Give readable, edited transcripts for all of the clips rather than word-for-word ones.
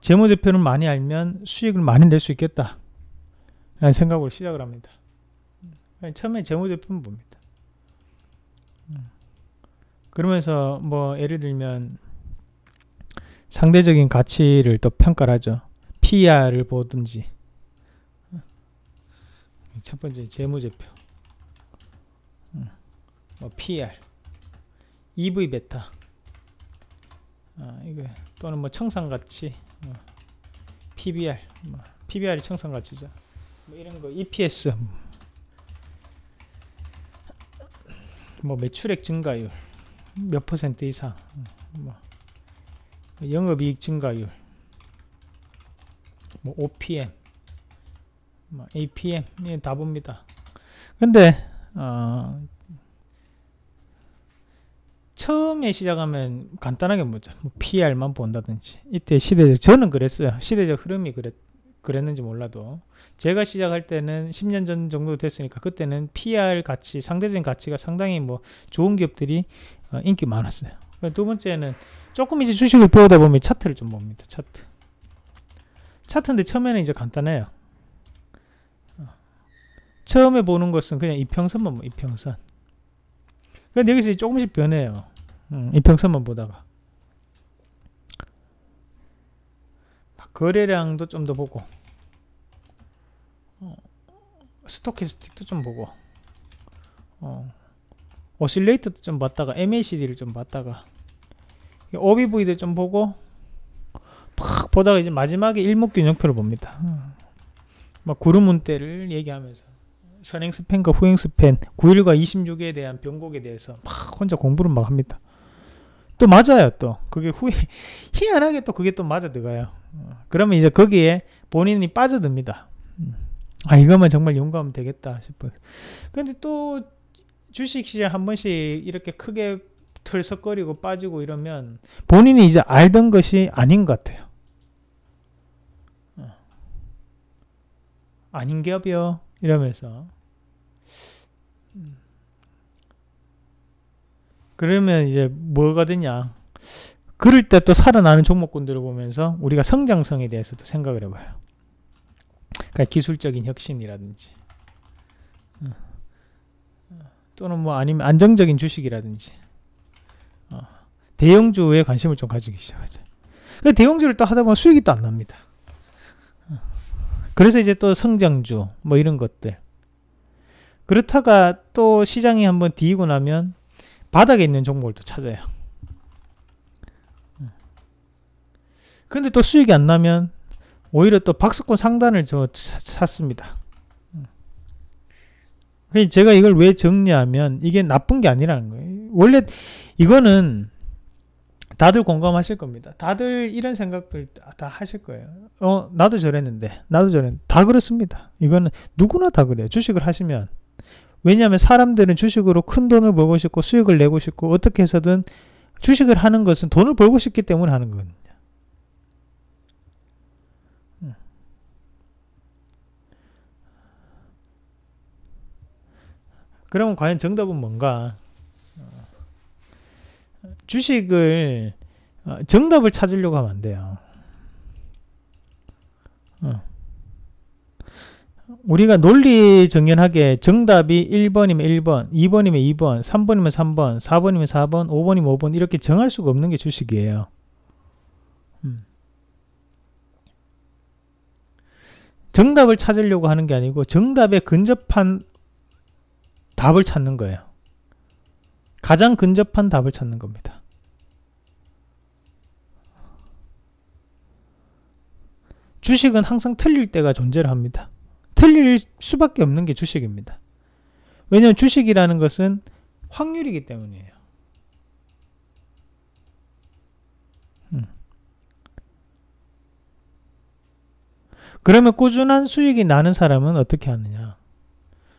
재무제표를 많이 알면 수익을 많이 낼 수 있겠다 라는 생각으로 시작을 합니다. 처음에 재무제표는 봅니다. 그러면서 뭐 예를 들면 상대적인 가치를 또 평가를 하죠. PER을 보든지. 첫 번째 재무제표, 뭐 PER, EV 베타, 이거 또는 뭐 청산가치, PBR, PBR이 청산가치죠. 뭐 이런 거, EPS, 뭐 매출액 증가율 몇 % 이상, 뭐 영업이익 증가율, 뭐 OPM, 뭐 APM 다 봅니다. 근데 처음에 시작하면 간단하게 보죠. 뭐 PR만 본다든지. 이때 시대적, 저는 그랬어요. 시대적 흐름이 그랬는지 몰라도 제가 시작할 때는 10년 전 정도 됐으니까 그때는 PR 가치, 상대적인 가치가 상당히 뭐 좋은 기업들이 인기 많았어요. 두 번째는 조금 이제 주식을 배우다 보면 차트를 좀 봅니다. 차트인데 처음에는 이제 간단해요. 처음에 보는 것은 그냥 이평선만 뭐 이평선. 근데 여기서 조금씩 변해요. 이평선만 보다가 거래량도 좀 더 보고, 스토캐스틱도 좀 보고, 오실레이터도 좀 봤다가, MACD를 좀 봤다가, OBV도 좀 보고, 팍 보다가 이제 마지막에 일목균형표를 봅니다. 막 구름운대를 얘기하면서 선행스팬과 후행스팬 9일과 26에 대한 변곡에 대해서 막 혼자 공부를 막 합니다. 또 맞아요. 또 그게 희한하게 또 그게 또 맞아 들어가요. 그러면 이제 거기에 본인이 빠져듭니다. 이거만 정말 연구하면 되겠다 싶어요. 근데 또 주식시장 한 번씩 이렇게 크게 털썩거리고 빠지고 이러면 본인이 이제 알던 것이 아닌 것 같아요. 아닌 기업이요 이러면서. 그러면 이제 뭐가 되냐, 그럴 때 또 살아나는 종목군들을 보면서 우리가 성장성에 대해서도 생각을 해봐요. 그러니까 기술적인 혁신이라든지 또는 뭐 아니면 안정적인 주식이라든지 대형주에 관심을 좀 가지기 시작하죠. 대형주를 또 하다 보면 수익이 또 안 납니다. 그래서 이제 또 성장주 뭐 이런 것들, 그렇다가 또 시장이 한번 뒤이고 나면 바닥에 있는 종목을 또 찾아요. 근데 또 수익이 안 나면 오히려 또 박스권 상단을 찾습니다. 제가 이걸 왜 정리하면 이게 나쁜 게 아니라는 거예요. 원래 이거는 다들 공감하실 겁니다. 다들 이런 생각들 다 하실 거예요. 나도 저랬는데, 다 그렇습니다. 이거는 누구나 다 그래요. 주식을 하시면. 왜냐하면 사람들은 주식으로 큰 돈을 벌고 싶고 수익을 내고 싶고 어떻게 해서든 주식을 하는 것은 돈을 벌고 싶기 때문에 하는 거거든요. 그러면 과연 정답은 뭔가? 주식을 정답을 찾으려고 하면 안 돼요. 우리가 논리정연하게 정답이 1번이면 1번, 2번이면 2번, 3번이면 3번, 4번이면 4번, 5번이면 5번 이렇게 정할 수가 없는 게 주식이에요. 정답을 찾으려고 하는 게 아니고 정답에 근접한 답을 찾는 거예요. 가장 근접한 답을 찾는 겁니다. 주식은 항상 틀릴 때가 존재를 합니다. 틀릴 수밖에 없는 게 주식입니다. 왜냐하면 주식이라는 것은 확률이기 때문이에요. 그러면 꾸준한 수익이 나는 사람은 어떻게 하느냐?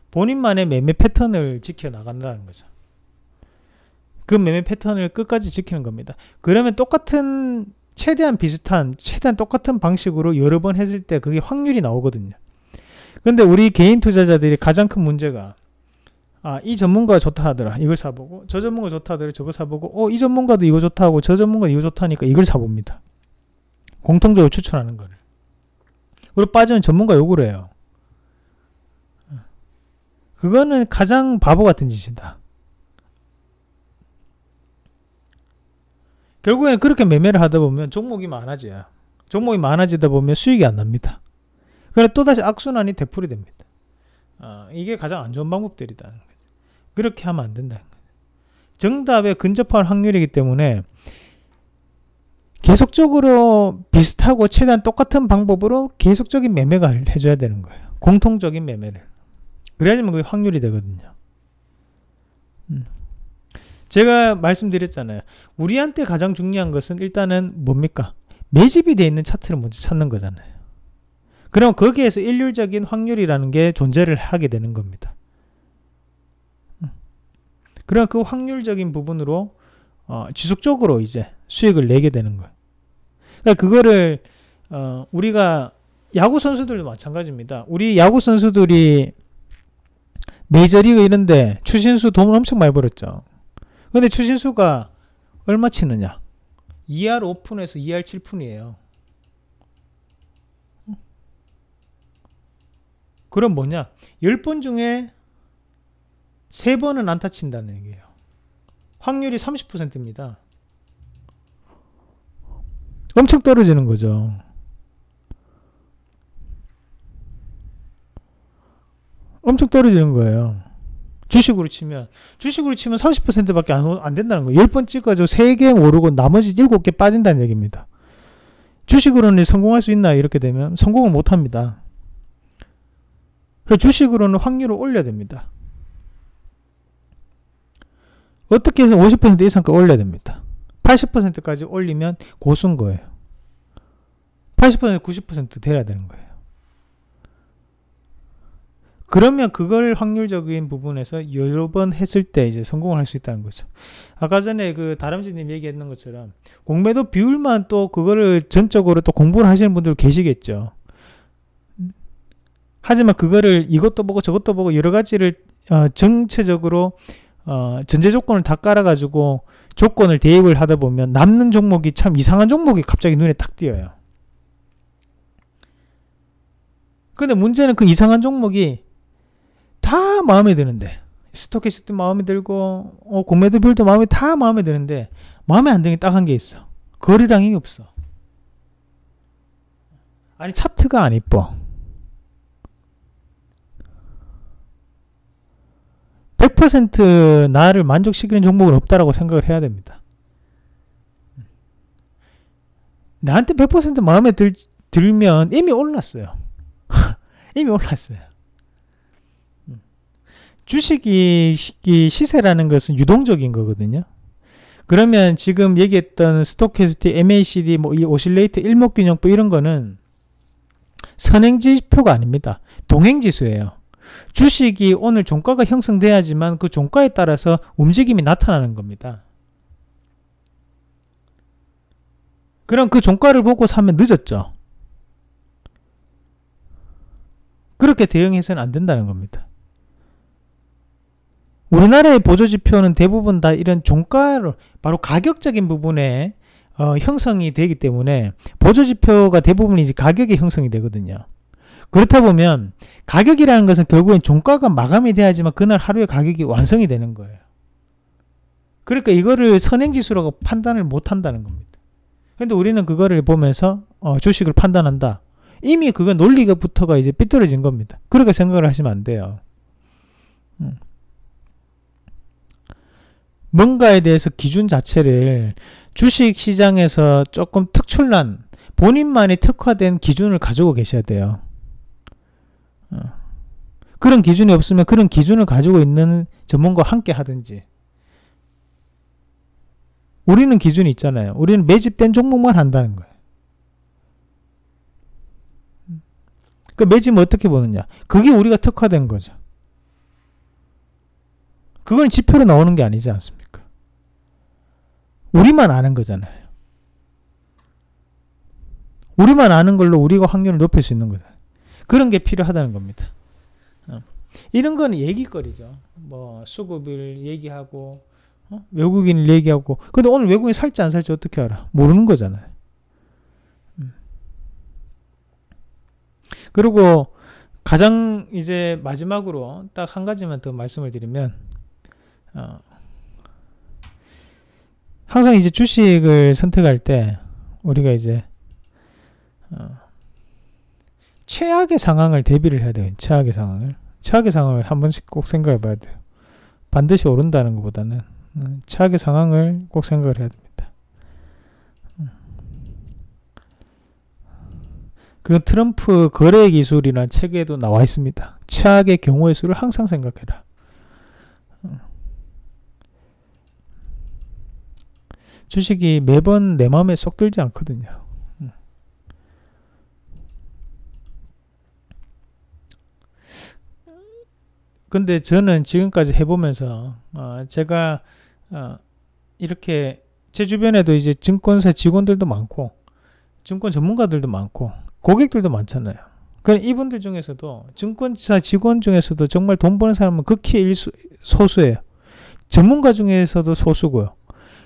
본인만의 매매 패턴을 지켜나간다는 거죠. 그 매매 패턴을 끝까지 지키는 겁니다. 그러면 최대한 똑같은 방식으로 여러 번 했을 때 그게 확률이 나오거든요. 근데 우리 개인 투자자들이 가장 큰 문제가 이 전문가가 좋다 하더라 이걸 사보고, 저 전문가 좋다 하더라 저거 사보고, 이 전문가도 이거 좋다 하고 저 전문가도 이거 좋다 하니까 이걸 사봅니다. 공통적으로 추천하는 거를. 그리고 빠지면 전문가 욕을 해요. 그거는 가장 바보 같은 짓이다. 결국에는 그렇게 매매를 하다 보면 종목이 많아져요. 종목이 많아지다 보면 수익이 안 납니다. 그래 또다시 악순환이 되풀이 됩니다. 이게 가장 안 좋은 방법들이다. 그렇게 하면 안 된다. 정답에 근접할 확률이기 때문에 계속적으로 비슷하고 최대한 똑같은 방법으로 계속적인 매매가 해줘야 되는 거예요. 공통적인 매매를. 그래야지만 그게 확률이 되거든요. 제가 말씀드렸잖아요. 우리한테 가장 중요한 것은 일단은 뭡니까? 매집이 되어 있는 차트를 먼저 찾는 거잖아요. 그럼 거기에서 일률적인 확률이라는 게 존재를 하게 되는 겁니다. 그럼 그 확률적인 부분으로 지속적으로 이제 수익을 내게 되는 거예요. 그러니까 그거를 우리가 야구 선수들도 마찬가지입니다. 우리 야구 선수들이 메이저리그 이런데 추신수 돈을 엄청 많이 벌었죠. 근데 추신수가 얼마 치느냐? 2할 5푼에서 2할 7푼이에요. 그럼 뭐냐? 10번 중에 3번은 안타 친다는 얘기예요. 확률이 30%입니다. 엄청 떨어지는 거죠. 엄청 떨어지는 거예요. 주식으로 치면 30%밖에 안 된다는 거예요. 10번 찍어서 3개 오르고 나머지 7개 빠진다는 얘기입니다. 주식으로는 성공할 수 있나 이렇게 되면 성공을 못합니다. 주식으로는 확률을 올려야 됩니다. 어떻게 해서 50% 이상까지 올려야 됩니다. 80%까지 올리면 고수인 거예요. 80% 90% 돼야 되는 거예요. 그러면 그걸 확률적인 부분에서 여러 번 했을 때 이제 성공을 할 수 있다는 거죠. 아까 전에 그 다람쥐님 얘기했는 것처럼 공매도 비율만 또 그거를 전적으로 또 공부를 하시는 분들 계시겠죠. 하지만 그거를 이것도 보고 저것도 보고 여러 가지를 전체적으로 전제 조건을 다 깔아가지고 조건을 대입을 하다 보면 남는 종목이 참 이상한 종목이 갑자기 눈에 딱 띄어요. 근데 문제는 그 이상한 종목이 다 마음에 드는데 스토캐스도 마음에 들고 공매도 비율도 다 마음에 드는데 마음에 안 드는 게 딱 한 개 있어. 거래량이 없어. 아니 차트가 안 이뻐. 100% 나를 만족시키는 종목은 없다라고 생각을 해야 됩니다. 나한테 100% 마음에 들면 이미 올랐어요. 이미 올랐어요. 주식이 시세라는 것은 유동적인 거거든요. 그러면 지금 얘기했던 스토캐스틱, MACD, 이 오실레이터, 일목균형법 이런 거는 선행지표가 아닙니다. 동행지수예요. 주식이 오늘 종가가 형성돼야지만 그 종가에 따라서 움직임이 나타나는 겁니다. 그럼 그 종가를 보고 사면 늦었죠. 그렇게 대응해서는 안 된다는 겁니다. 우리나라의 보조지표는 대부분 다 이런 종가로 바로 가격적인 부분에 형성이 되기 때문에 보조지표가 대부분 이제 가격이 형성이 되거든요. 그렇다 보면 가격이라는 것은 결국엔 종가가 마감이 돼야지만 그날 하루에 가격이 완성이 되는 거예요. 그러니까 이거를 선행지수라고 판단을 못 한다는 겁니다. 근데 우리는 그거를 보면서 주식을 판단한다. 이미 그거 논리가부터가 이제 삐뚤어진 겁니다. 그렇게 생각을 하시면 안 돼요. 뭔가에 대해서 기준 자체를 주식시장에서 조금 특출난 본인만의 특화된 기준을 가지고 계셔야 돼요. 그런 기준이 없으면 그런 기준을 가지고 있는 전문가와 함께 하든지. 우리는 기준이 있잖아요. 우리는 매집된 종목만 한다는 거예요. 그 매집은 어떻게 보느냐. 그게 우리가 특화된 거죠. 그건 지표로 나오는 게 아니지 않습니까? 우리만 아는 거잖아요. 우리만 아는 걸로 우리가 확률을 높일 수 있는 거잖아요. 그런 게 필요하다는 겁니다. 이런 건 얘기거리죠. 뭐 수급을 얘기하고 외국인을 얘기하고. 근데 오늘 외국인 살지 안 살지 어떻게 알아? 모르는 거잖아요. 그리고 가장 이제 마지막으로 딱 한 가지만 더 말씀을 드리면, 항상 이제 주식을 선택할 때 우리가 이제 최악의 상황을 대비를 해야 돼요. 최악의 상황을 한 번씩 꼭 생각해 봐야 돼요. 반드시 오른다는 것보다는 최악의 상황을 꼭 생각을 해야 됩니다. 그 트럼프 거래 기술이라는 책에도 나와 있습니다. 최악의 경우의 수를 항상 생각해라. 주식이 매번 내 마음에 쏙 들지 않거든요. 근데 저는 지금까지 해보면서 제가 이렇게 제 주변에도 이제 증권사 직원들도 많고 증권 전문가들도 많고 고객들도 많잖아요. 그럼 이분들 중에서도 증권사 직원 중에서도 정말 돈 버는 사람은 극히 소수예요. 전문가 중에서도 소수고요.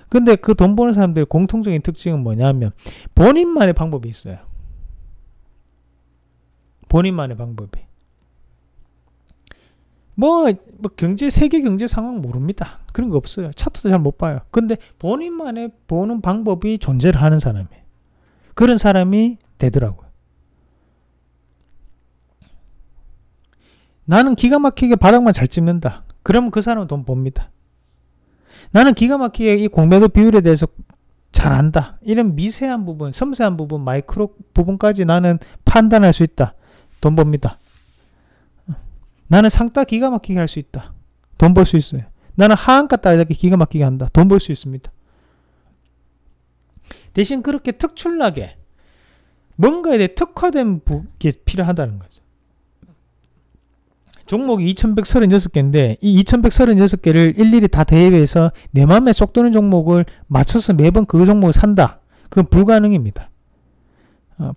근데 그 돈 버는 사람들의 공통적인 특징은 뭐냐면 본인만의 방법이 있어요. 본인만의 방법이. 세계 경제 상황 모릅니다. 그런 거 없어요. 차트도 잘 못 봐요. 근데 본인만의 보는 방법이 존재를 하는 사람이에요. 그런 사람이 되더라고요. 나는 기가 막히게 바닥만 잘 찝는다. 그러면 그 사람은 돈 법니다. 나는 기가 막히게 이 공매도 비율에 대해서 잘 안다. 이런 미세한 부분, 섬세한 부분, 마이크로 부분까지 나는 판단할 수 있다. 돈 법니다. 나는 상따 기가 막히게 할 수 있다. 돈 벌 수 있어요. 나는 하한가 따르게 기가 막히게 한다. 돈 벌 수 있습니다. 대신 그렇게 특출나게 뭔가에 대해 특화된 게 필요하다는 거죠. 종목이 2136개인데 이 2136개를 일일이 다 대입해서 내 맘에 쏙 드는 종목을 맞춰서 매번 그 종목을 산다. 그건 불가능입니다.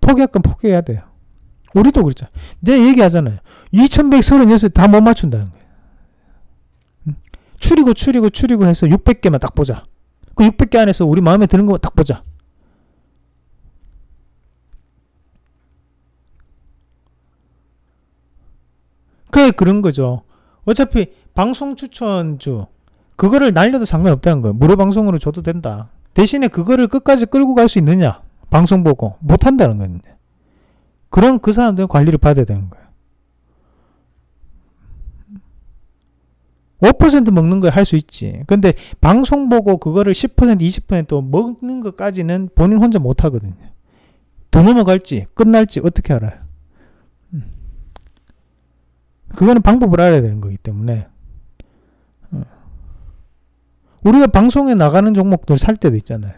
포기할 건 포기해야 돼요. 우리도 그렇죠. 내가 얘기하잖아요. 2136 다 못 맞춘다는 거예요. 추리고 해서 600개만 딱 보자. 그 600개 안에서 우리 마음에 드는 거 딱 보자. 그런 거죠. 어차피 방송 추천주 그거를 날려도 상관없다는 거예요. 무료 방송으로 줘도 된다. 대신에 그거를 끝까지 끌고 갈 수 있느냐? 방송 보고 못한다는 거예요. 그럼 그 사람들은 관리를 받아야 되는 거예요. 5% 먹는 걸 할 수 있지. 근데 방송 보고 그거를 10% 20% 먹는 것까지는 본인 혼자 못 하거든요. 더 넘어갈지 끝날지 어떻게 알아요? 그거는 방법을 알아야 되는 거기 때문에 우리가 방송에 나가는 종목들 살 때도 있잖아요.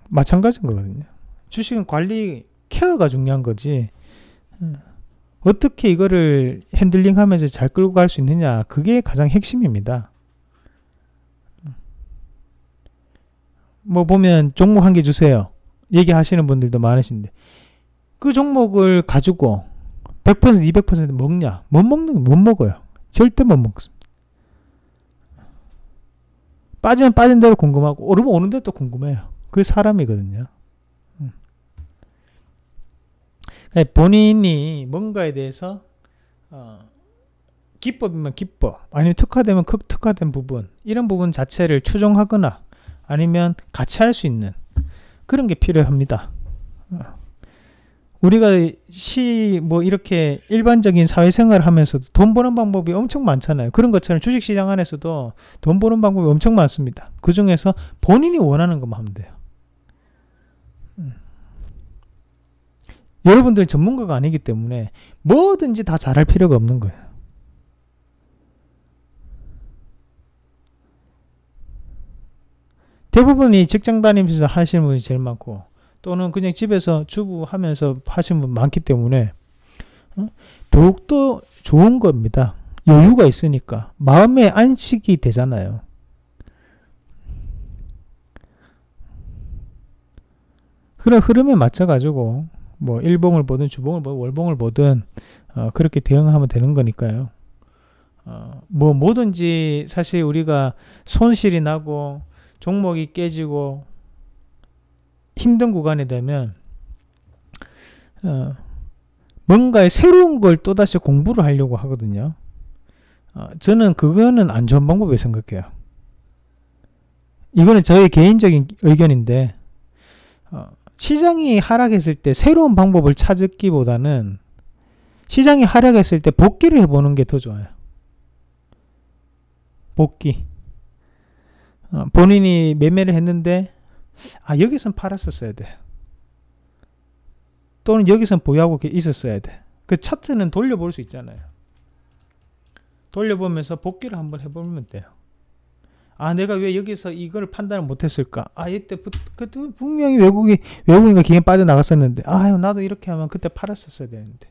마찬가지인 거거든요. 주식은 관리 케어가 중요한 거지. 어떻게 이거를 핸들링하면서 잘 끌고 갈 수 있느냐, 그게 가장 핵심입니다. 뭐 보면 종목 한 개 주세요 얘기하시는 분들도 많으신데 그 종목을 가지고 100% 200% 먹냐? 못 먹어요. 절대 못 먹습니다. 빠지면 빠진 대로 궁금하고 오르면 오는 대로 또 궁금해요. 그게 사람이거든요. 본인이 뭔가에 대해서 기법이면 기법, 아니면 특화되면 특화된 부분, 이런 부분 자체를 추종하거나 아니면 같이 할 수 있는 그런 게 필요합니다. 우리가 이렇게 일반적인 사회생활을 하면서도 돈 버는 방법이 엄청 많잖아요. 그런 것처럼 주식시장 안에서도 돈 버는 방법이 엄청 많습니다. 그 중에서 본인이 원하는 것만 하면 돼요. 여러분들은 전문가가 아니기 때문에 뭐든지 다 잘할 필요가 없는 거예요. 대부분이 직장 다니면서 하시는 분이 제일 많고 또는 그냥 집에서 주부하면서 하시는 분 많기 때문에 더욱더 좋은 겁니다. 여유가 있으니까 마음의 안식이 되잖아요. 그런 흐름에 맞춰가지고 뭐 일봉을 보든 주봉을 보든 월봉을 보든 그렇게 대응하면 되는 거니까요. 뭐 뭐든지 사실 우리가 손실이 나고 종목이 깨지고 힘든 구간이 되면 뭔가의 새로운 걸 또다시 공부를 하려고 하거든요. 저는 그거는 안 좋은 방법이라고 생각해요. 이거는 저의 개인적인 의견인데 시장이 하락했을 때 새로운 방법을 찾기보다는 시장이 하락했을 때 복귀를 해보는 게 더 좋아요. 복귀. 본인이 매매를 했는데 여기선 팔았었어야 돼. 또는 여기선 보유하고 있었어야 돼. 그 차트는 돌려볼 수 있잖아요. 돌려보면서 복귀를 한번 해보면 돼요. 내가 왜 여기서 이걸 판단을 못했을까? 이때 그때 분명히 외국인가 기계 빠져나갔었는데 나도 이렇게 하면 그때 팔았었어야 되는데.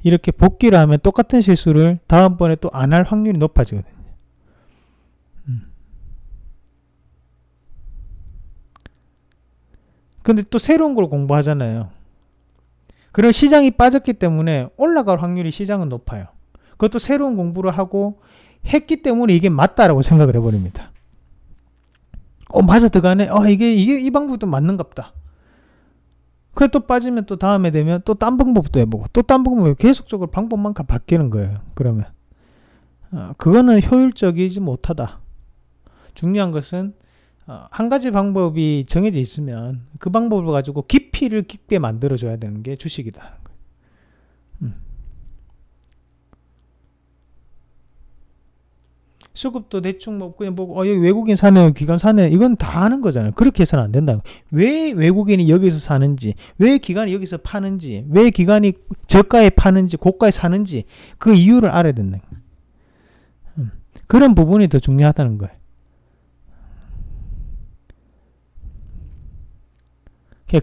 이렇게 복귀를 하면 똑같은 실수를 다음번에 또 안 할 확률이 높아지거든요. 근데 또 새로운 걸 공부하잖아요. 그런 시장이 빠졌기 때문에 올라갈 확률이 시장은 높아요. 그것도 새로운 공부를 하고 했기 때문에 이게 맞다라고 생각을 해버립니다. 맞아 들어가네. 이게 이 방법도 맞는갑다. 그래 또 빠지면 또 다음에 되면 또 딴 방법도 해보고 또 딴 방법 계속적으로 방법만 바뀌는 거예요. 그러면 그거는 효율적이지 못하다. 중요한 것은 한 가지 방법이 정해져 있으면 그 방법을 가지고 깊이를 깊게 만들어줘야 되는 게 주식이다. 수급도 대충 그냥 보고 여기 외국인 사네, 기관 사네, 이건 다 하는 거잖아요. 그렇게 해서는 안 된다. 왜 외국인이 여기서 사는지, 왜 기관이 여기서 파는지, 왜 기관이 저가에 파는지 고가에 사는지 그 이유를 알아야 된다. 그런 부분이 더 중요하다는 거예요.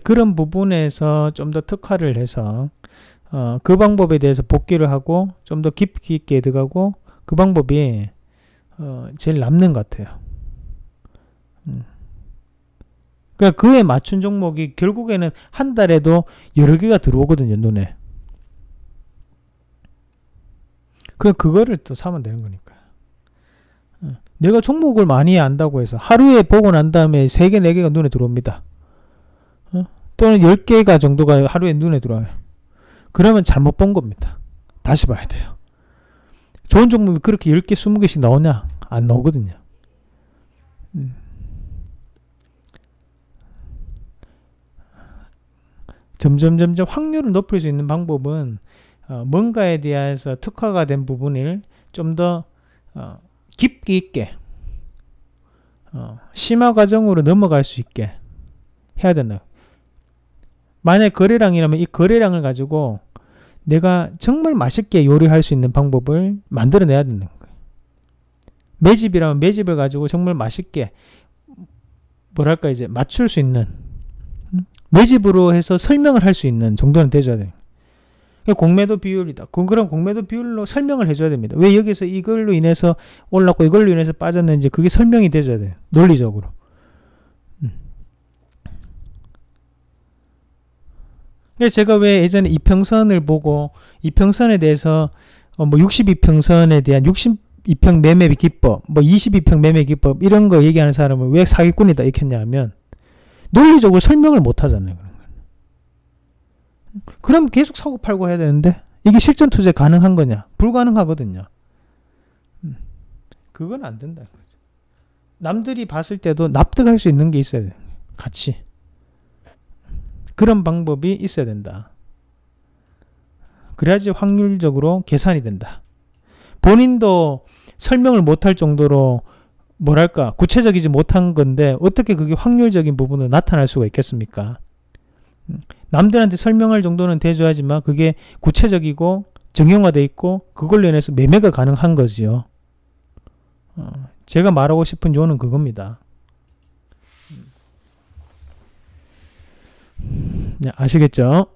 그런 부분에서 좀 더 특화를 해서 그 방법에 대해서 복귀를 하고 좀 더 깊이 있게 들어가고 그 방법이 제일 남는 것 같아요. 그러니까 그에 맞춘 종목이 결국에는 한 달에도 여러 개가 들어오거든요, 눈에. 그거를 또 사면 되는 거니까. 내가 종목을 많이 안다고 해서 하루에 보고 난 다음에 3개, 4개가 눈에 들어옵니다. 또는 10개가 정도가 하루에 눈에 들어와요. 그러면 잘못 본 겁니다. 다시 봐야 돼요. 좋은 종목이 그렇게 10개, 20개씩 나오냐? 안 나오거든요. 점점 확률을 높일 수 있는 방법은 뭔가에 대해서 특화가 된 부분을 좀 더 깊이 있게 심화 과정으로 넘어갈 수 있게 해야 된다. 만약 거래량이라면 이 거래량을 가지고 내가 정말 맛있게 요리할 수 있는 방법을 만들어내야 되는 거예요. 매집이라면 매집을 가지고 정말 맛있게 뭐랄까 이제 맞출 수 있는 매집으로 해서 설명을 할 수 있는 정도는 돼줘야 돼요. 공매도 비율이다. 그런 공매도 비율로 설명을 해줘야 됩니다. 왜 여기서 이걸로 인해서 올랐고 이걸로 인해서 빠졌는지 그게 설명이 돼줘야 돼요. 논리적으로. 제가 왜 예전에 이평선을 보고 이평선에 대해서 62평선에 대한 62평 매매 기법, 22평 매매 기법 이런 거 얘기하는 사람을 왜 사기꾼이다 이렇게 했냐면 논리적으로 설명을 못 하잖아요. 그럼 계속 사고 팔고 해야 되는데 이게 실전 투자 가능한 거냐? 불가능하거든요. 그건 안 된다. 남들이 봤을 때도 납득할 수 있는 게 있어야 돼요. 같이. 그런 방법이 있어야 된다. 그래야지 확률적으로 계산이 된다. 본인도 설명을 못할 정도로 뭐랄까 구체적이지 못한 건데 어떻게 그게 확률적인 부분으로 나타날 수가 있겠습니까? 남들한테 설명할 정도는 돼줘야지만 그게 구체적이고 정형화되어 있고 그걸로 인해서 매매가 가능한 거지요. 제가 말하고 싶은 요는 그겁니다. 아시겠죠?